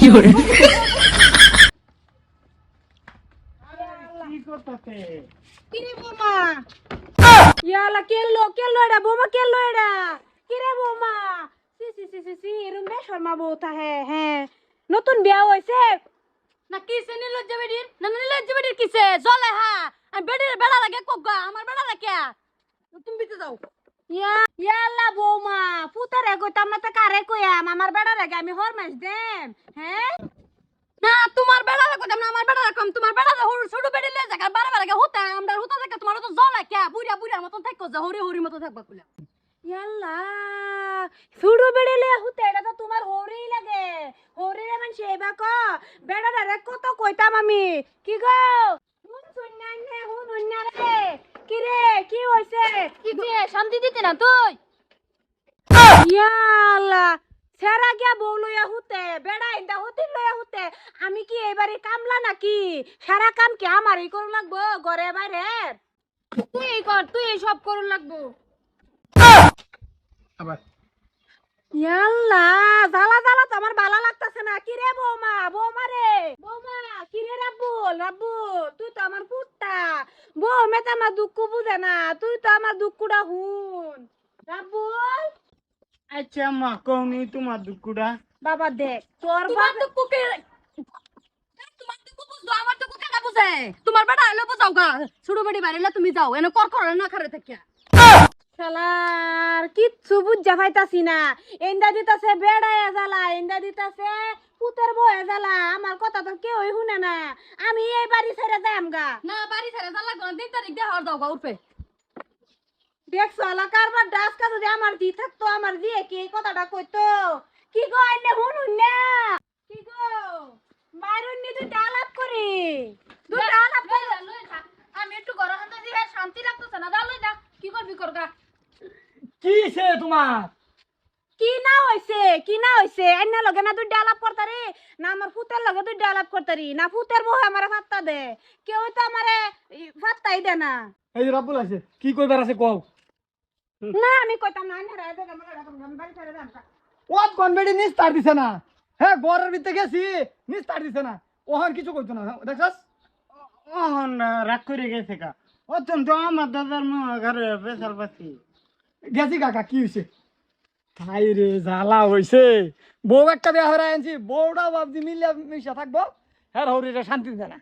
কিরে বোমা ইয়ালা কেলো কেলো এটা বোমা কেলো এটা কিরে বোমা সি সি সি সি সি এরম বে শর্মা বউতা হ্যাঁ নতুন বিয়া হইছে না কিসে নিলজ্জ বেডির না নিলজ্জ বেডির কিসে জলে আমি বেডির বেড়া লাগে কোগা আমার বেড়া লাগে তুমি বিতে যাও ইয়ালা বৌমা পুতারে কইতাম না তা কারে কইয়াম আমার বেড়া লাগে আমি হরমাস দেম হ্যাঁ না তোমার বেড়া কইতাম না আমার বেড়া কম তোমার বেড়া ছোট বেড়ি লয়ে যাক আর বারে বারে হুতা আমরা হুতা থেকে তোমার তো জলা কে বুড়া বুড়ার মতন থাকো যা হরি হরি মতো থাকবা কইলা ইয়াল্লা ছোট বেড়ি লয়ে হুতা এটা তো তোমার হরি লাগে হরি রে মান সেবা ক বেড়া রে কত কইতাম আমি কি গো হুন শুননা নে হুন হুন্না রে কি রে কি হইছে কি যে শান্তি দিতে না তুই ইয়াল্লা সেরা গিয়া বউ লইয়া হুতে বেড়া ইন্দা হুতি লইয়া হুতে আমি কি এবারে কামলা নাকি সারা কাম কি আমারই করু লাগবো ঘরে বাইরে তুই কর তুই সব করু লাগবো আবার ইয়াল্লা জ্বালা জ্বালা তো আমার ভালো লাগতাছে না কি রে বৌমা বৌমা রে বৌমা কি রে রাব্বুল রাব্বুল তুই তো আমার পুত্তা বউ মেতে আমার দুঃখ বুঝে না তুই তো আমার দুঃখটা হুন রাব্বুল আচ্ছা মা কওনি তোমার দুকুড়া বাবা দেখ তোর তোমার দুঃখ কে তোমার দুঃখ বুঝো আমার দুঃখ কেন বুঝে তোমার বেটা হলো বুঝাও গা ছোট বেটি বাইরে তুমি যাও এনে কর না খারে থাকিয়া শালার কিচ্ছু বুঝা পাইতাছি না এন্ডা দিতাছে বেড়ায় জ্বালা এন্ডা দিতাছে পুতের বয়ে জ্বালা আমার কথা তো কেউই শুনে না আমি এই বাড়ি ছেড়ে যাইম গা না বাড়ি ছেড়ে জ্বালা কোন 3 তারিখ দিয়ে হর দাও গা উঠবে দেখছো কারবার ডাসকা যদি আমার দি থাকতো আমার দিয়ে কি এই কথাটা কইতো কি গো আইনে হুন না কি গো মারুন নি তুই ডালাপ করি তুই ডালাপ করে লই থাক আমি একটু ঘর হাতে দিয়ে শান্তি লাগতেছ না দা লই দা কি করবি করগা কি সে তোমার কি না হইছে এন্না লগে না তুই ডালাপ করতারি না আমার ফুতের লগে তুই ডালাপ করতারি না ফুতের বউ আমারে ফাত্তা দে কেউ তো আমারে ফাত্তাই দে না এই যে রাব্বুল আছে কি কইবার আছে কও না আমি কইতাম না আইনা রায় দে আমরা বাড়ি ছেড়ে যাম ওয়াত কনভেডি নিস্তার দিছে না হ্যাঁ ঘরের ভিতরে গেছি নিস্তার দিছে না ওহন কিছু কইতো না দেখছস ওহন রাগ করে গেছে কা অত্যন্ত আমার দাদার ঘরে বেসাল পাচ্ছি গেছি কাকা কি হইছে তাই রে জ্বালা হইছে বউ একটা বিয়া হয়ে আনছি বউটা ভাবছি মিলিয়া মিশা থাকবো হ্যাঁ হরিটা শান্তি দেয় না